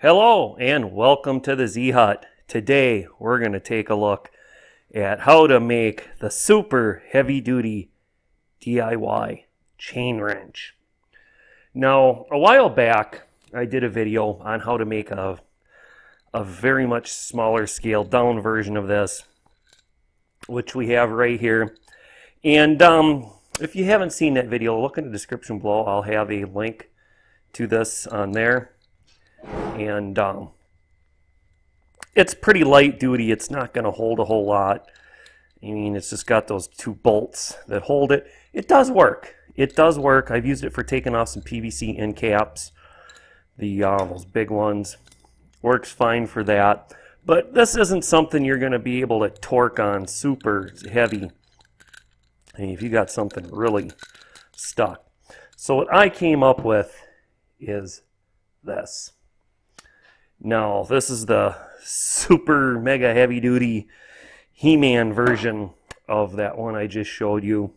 Hello and welcome to the Z Hut. Today we're going to take a look at how to make the super heavy duty DIY chain wrench. Now, a while back I did a video on how to make a very much smaller scaled down version of this, which we have right here. And if you haven't seen that video, look in the description below. I'll have a link to this on there. And it's pretty light duty. It's not going to hold a whole lot. I mean, it's just got those two bolts that hold it. It does work. It does work. I've used it for taking off some PVC end caps. Those big ones. Works fine for that. But this isn't something you're going to be able to torque on super heavy. I mean, if you got something really stuck. So what I came up with is this. Now, this is the super mega heavy duty He-Man version of that one I just showed you.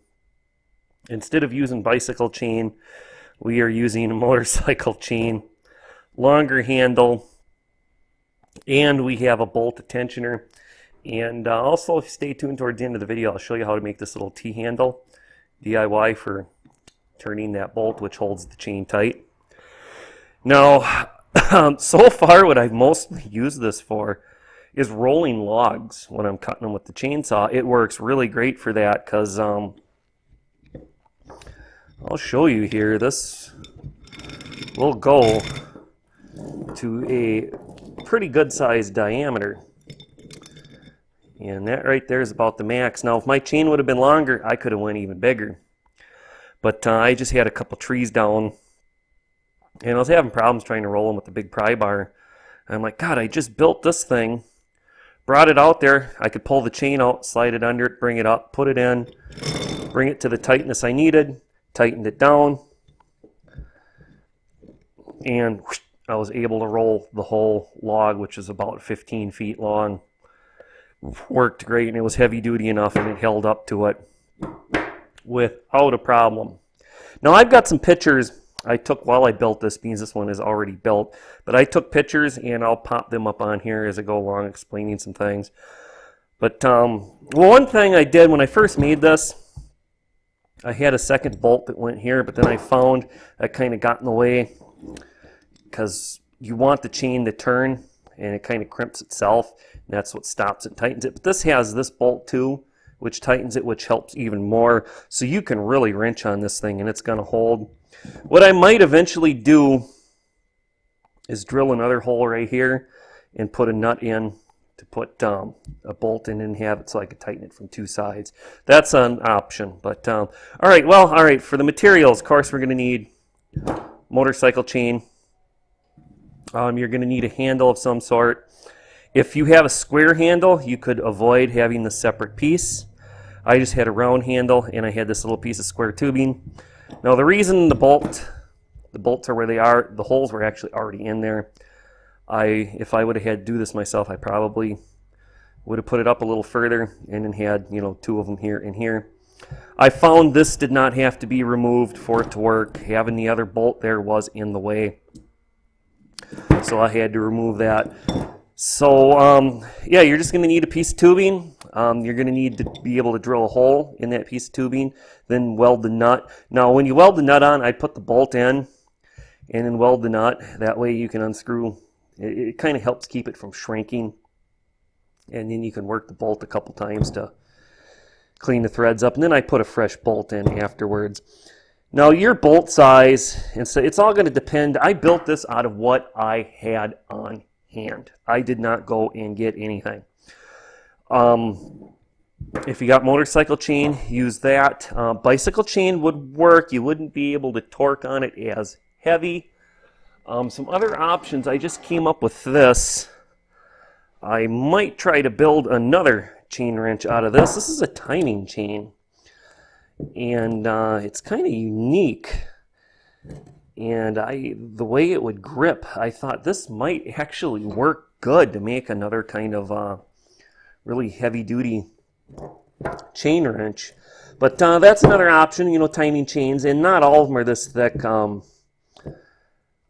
Instead of using bicycle chain, we are using a motorcycle chain, longer handle, and we have a bolt tensioner. And also, if you stay tuned towards the end of the video, I'll show you how to make this little T-handle DIY for turning that bolt, which holds the chain tight. Now, so far what I've mostly used this for is rolling logs when I'm cutting them with the chainsaw. It works really great for that because I'll show you here. This will go to a pretty good sized diameter. And that right there is about the max. Now if my chain would have been longer, I could have went even bigger. But I just had a couple trees down. And I was having problems trying to roll them with the big pry bar. And I'm like, God, I just built this thing, brought it out there. I could pull the chain out, slide it under it, bring it up, put it in, bring it to the tightness I needed, tightened it down, and whoosh, I was able to roll the whole log, which is about 15 feet long. Worked great, and it was heavy duty enough, and it held up to it without a problem. Now I've got some pictures I took while I built this, because this one is already built, but I took pictures and I'll pop them up on here as I go along explaining some things. But one thing I did when I first made this, I had a second bolt that went here, but then I found that kind of got in the way because you want the chain to turn and it kind of crimps itself, and that's what stops it, tightens it. But this has this bolt too, which tightens it, which helps even more. So you can really wrench on this thing and it's going to hold. What I might eventually do is drill another hole right here and put a nut in to put a bolt in and have it so I can tighten it from two sides. That's an option. But all right, for the materials, of course, we're going to need motorcycle chain. You're going to need a handle of some sort. If you have a square handle, you could avoid having the separate piece. I just had a round handle and I had this little piece of square tubing. Now the reason the bolts are where they are, the holes were actually already in there. If I would have had to do this myself, I probably would have put it up a little further and then had, two of them here and here. I found this did not have to be removed for it to work. Having the other bolt there was in the way, so I had to remove that. So yeah, you're just going to need a piece of tubing. You're going to need to be able to drill a hole in that piece of tubing, then weld the nut. Now when you weld the nut on, I put the bolt in and then weld the nut. That way you can unscrew. It kind of helps keep it from shrinking, and then you can work the bolt a couple times to clean the threads up, and then I put a fresh bolt in afterwards. Now your bolt size, and so it's all going to depend. I built this out of what I had on hand. I did not go and get anything. If you got motorcycle chain, use that. Bicycle chain would work. You wouldn't be able to torque on it as heavy. Some other options, I just came up with this. I might try to build another chain wrench out of this. This is a timing chain, and it's kind of unique. And the way it would grip, I thought this might actually work good to make another kind of really heavy-duty chain wrench. But that's another option, timing chains, and not all of them are this thick.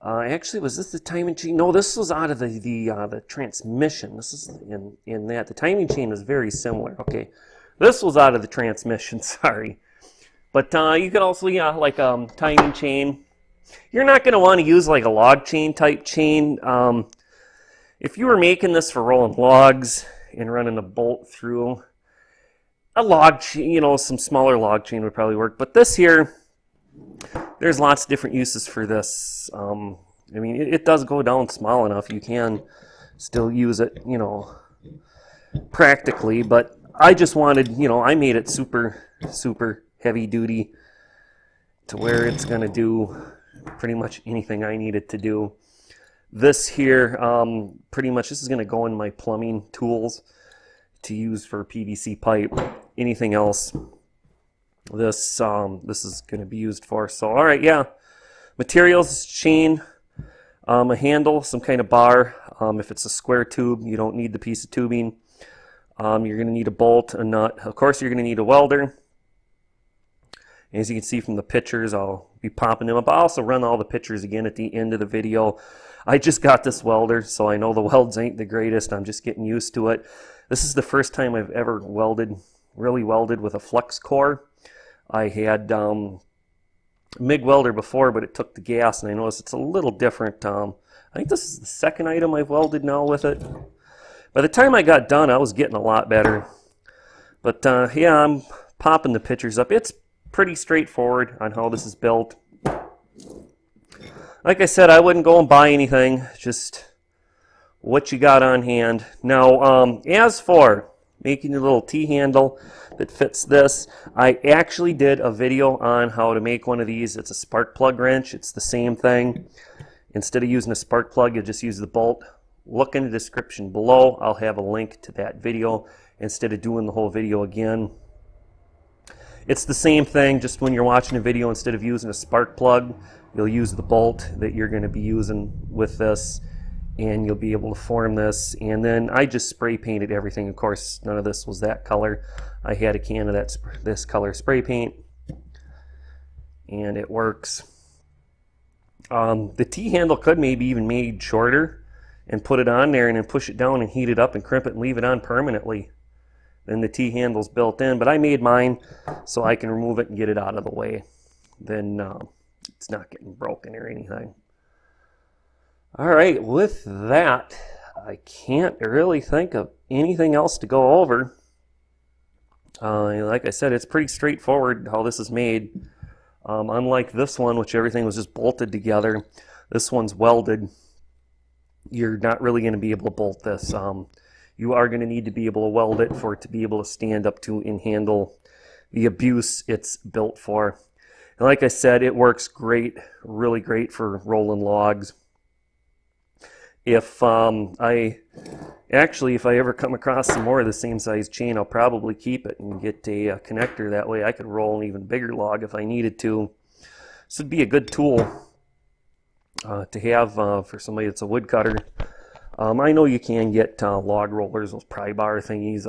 Actually, was this the timing chain? No, this was out of the transmission. This is in that. The timing chain was very similar. Okay, this was out of the transmission. Sorry, but you could also like timing chain. You're not going to want to use like a log chain type chain. If you were making this for rolling logs and running a bolt through, a log chain, some smaller log chain would probably work. But this here, there's lots of different uses for this. I mean, it does go down small enough. You can still use it, practically. But I just wanted, I made it super, super heavy duty to where it's going to do pretty much anything I need it to do. This here, pretty much, this is going to go in my plumbing tools to use for PVC pipe. Anything else, this is going to be used for. So, all right, yeah. Materials, chain, a handle, some kind of bar. If it's a square tube, you don't need the piece of tubing. You're going to need a bolt, a nut. Of course, you're going to need a welder. As you can see from the pictures, I'll be popping them up. I'll also run all the pictures again at the end of the video. I just got this welder, so I know the welds ain't the greatest. I'm just getting used to it. This is the first time I've ever really welded with a flux core. I had MIG welder before, but it took the gas, and I noticed it's a little different. I think this is the second item I've welded now with it. By the time I got done, I was getting a lot better. But yeah, I'm popping the pictures up. It's pretty straightforward on how this is built. Like I said, I wouldn't go and buy anything, just what you got on hand. Now, as for making a little T-handle that fits this, I actually did a video on how to make one of these. It's a spark plug wrench. It's the same thing. Instead of using a spark plug, you just use the bolt. Look in the description below. I'll have a link to that video instead of doing the whole video again. It's the same thing, just when you're watching a video, instead of using a spark plug, you'll use the bolt that you're going to be using with this, and you'll be able to form this. And then I just spray painted everything. Of course, none of this was that color. I had a can of this color spray paint, and it works. The T-handle could maybe even made shorter and put it on there and then push it down and heat it up and crimp it and leave it on permanently. Then the T-handle's built in, but I made mine so I can remove it and get it out of the way. Then it's not getting broken or anything. All right, with that, I can't really think of anything else to go over. Like I said, it's pretty straightforward how this is made. Unlike this one, which everything was just bolted together, this one's welded. You're not really going to be able to bolt this. You are going to need to be able to weld it for it to be able to stand up to and handle the abuse it's built for. And like I said, it works great, really great for rolling logs. If I ever come across some more of the same size chain, I'll probably keep it and get a connector. That way I could roll an even bigger log if I needed to. This would be a good tool to have for somebody that's a woodcutter. I know you can get log rollers, those pry bar thingies.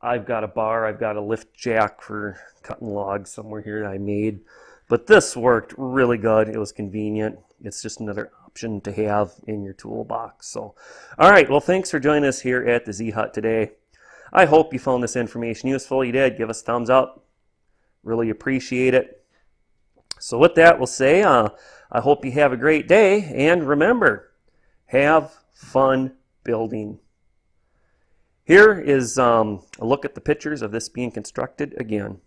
I've got a bar, I've got a lift jack for cutting logs somewhere here that I made. But this worked really good. It was convenient. It's just another option to have in your toolbox. So, all right, well, thanks for joining us here at the Z-Hut today. I hope you found this information useful. You did, give us a thumbs up. Really appreciate it. So with that, we'll say I hope you have a great day. And remember, have fun building. Here is a look at the pictures of this being constructed again.